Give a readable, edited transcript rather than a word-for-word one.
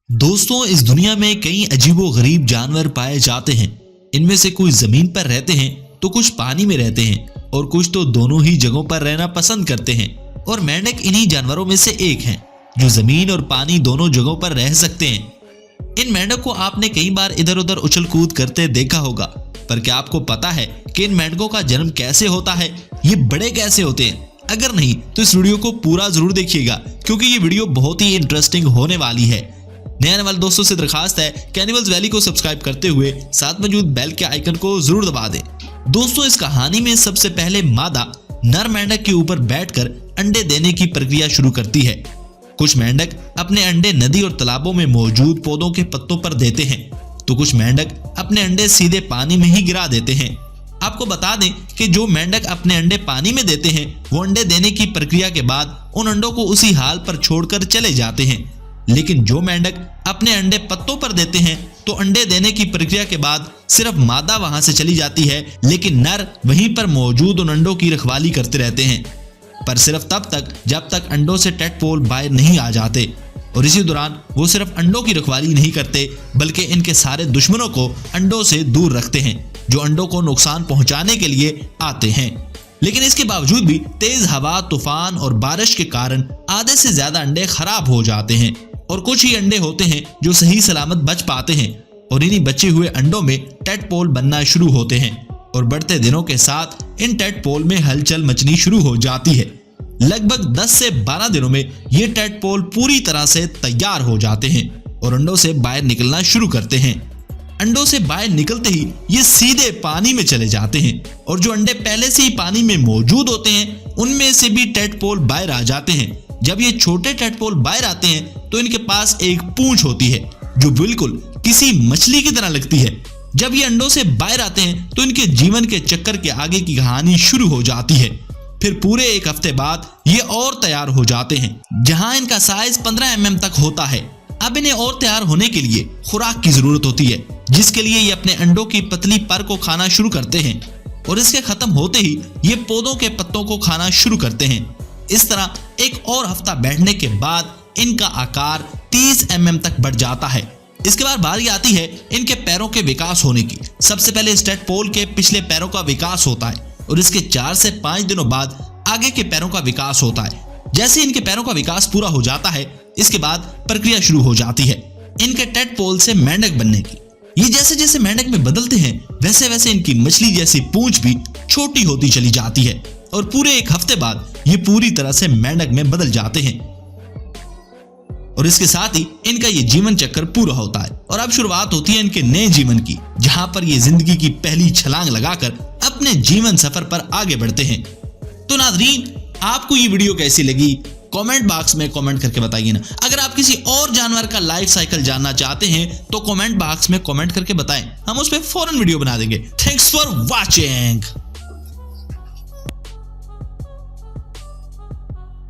दोस्तों, इस दुनिया में कई अजीबोगरीब जानवर पाए जाते हैं। इनमें से कुछ जमीन पर रहते हैं तो कुछ पानी में रहते हैं और कुछ तो दोनों ही जगहों पर रहना पसंद करते हैं। और मेंढक इन्हीं जानवरों में से एक हैं जो जमीन और पानी दोनों जगहों पर रह सकते हैं। इन मेंढक को आपने कई बार इधर उधर उछल कूद करते देखा होगा, पर क्या आपको पता है कि इन मेंढकों का जन्म कैसे होता है? ये बड़े कैसे होते हैं? अगर नहीं तो इस वीडियो को पूरा जरूर देखिएगा, क्योंकि ये वीडियो बहुत ही इंटरेस्टिंग होने वाली है। नए आने वाले दोस्तों से दरखास्त है कि एनिमल्स वैली को सब्सक्राइब करते हुए साथ मौजूद बेल के आइकन को जरूर दबा दें। दोस्तों, इस कहानी में सबसे पहले मादा नर मेंढक के ऊपर बैठकर अंडे देने की प्रक्रिया शुरू करती है। कुछ मेंढक अपने अंडे नदी और तालाबों में मौजूद पौधों के पत्तों पर देते हैं, तो कुछ मेंढक अपने अंडे सीधे पानी में ही गिरा देते हैं। आपको बता दें कि जो मेंढक अपने अंडे पानी में देते हैं वो अंडे देने की प्रक्रिया के बाद उन अंडों को उसी हाल पर छोड़कर चले जाते हैं। लेकिन जो मेंढक अपने अंडे पत्तों पर देते हैं तो अंडे देने की प्रक्रिया के बाद सिर्फ मादा वहां से चली जाती है, लेकिन नर वहीं पर मौजूद उन अंडों की रखवाली करते रहते हैं, पर सिर्फ तब तक जब तक अंडों से टेडपोल बाहर नहीं आ जाते। और इसी दौरान वो सिर्फ अंडों की रखवाली नहीं करते, बल्कि इनके सारे दुश्मनों को अंडों से दूर रखते हैं जो अंडों को नुकसान पहुंचाने के लिए आते हैं। लेकिन इसके बावजूद भी तेज हवा, तूफान और बारिश के कारण आधे से ज्यादा अंडे खराब हो जाते हैं और कुछ ही अंडे होते हैं जो सही सलामत बच पाते हैं। और इन्हीं बचे हुए अंडों में टेडपोल बनना शुरू होते हैं और बढ़ते दिनों के साथ इन टेडपोल में हलचल मचनी शुरू हो जाती है। लगभग 10 से 12 दिनों में ये टेडपोल पूरी तरह से तैयार हो जाते हैं और अंडों से बाहर निकलना शुरू करते हैं। अंडों से बाहर निकलते ही ये सीधे पानी में चले जाते हैं और जो अंडे पहले से ही पानी में मौजूद होते हैं उनमें से भी टेडपोल बाहर आ जाते हैं। जब ये छोटे टेडपोल बाहर आते हैं तो इनके पास एक पूंछ होती है जो बिल्कुल किसी मछली की तरह लगती है। जब ये अंडों से बाहर आते हैं तो इनके जीवन के चक्कर के आगे की कहानी शुरू हो जाती है। फिर पूरे एक हफ्ते बाद ये और तैयार हो जाते हैं, जहां इनका साइज 15 mm तक होता है। अब इन्हें और तैयार होने के लिए खुराक की जरूरत होती है, जिसके लिए ये अपने अंडों की पतली पर को खाना शुरू करते हैं और इसके खत्म होते ही ये पौधों के पत्तों को खाना शुरू करते हैं। इस तरह एक और हफ्ता बैठने के बाद इनका आकार 30 mm तक बढ़ जाता है। इसके बाद बारी आती है इनके पैरों के विकास होने की। सबसे पहले इस टेडपोल के पिछले पैरों का विकास होता है और इसके 4 से 5 दिनों बाद आगे के पैरों का विकास होता है। जैसे इनके पैरों का विकास पूरा हो जाता है, इसके बाद प्रक्रिया शुरू हो जाती है इनके टेडपोल से मेंढक बनने की। ये जैसे जैसे मेंढक में बदलते हैं वैसे वैसे इनकी मछली जैसी पूंछ भी छोटी होती चली जाती है और पूरे एक हफ्ते बाद ये पूरी तरह से मेंढक में बदल जाते हैं और इसके साथ ही इनका ये जीवन चक्र पूरा होता है। और अब शुरुआत होती है इनके नए जीवन की, जहां पर ये जिंदगी की पहली छलांग लगाकर अपने जीवन सफर पर आगे बढ़ते हैं। तो नाज़रीन, आपको ये वीडियो कैसी लगी कमेंट बॉक्स में कमेंट करके बताइए ना। अगर आप किसी और जानवर का लाइफ साइकिल जानना चाहते हैं तो कमेंट बॉक्स में कमेंट करके बताएं, हम उस पर फौरन वीडियो बना देंगे। Thanks for watching.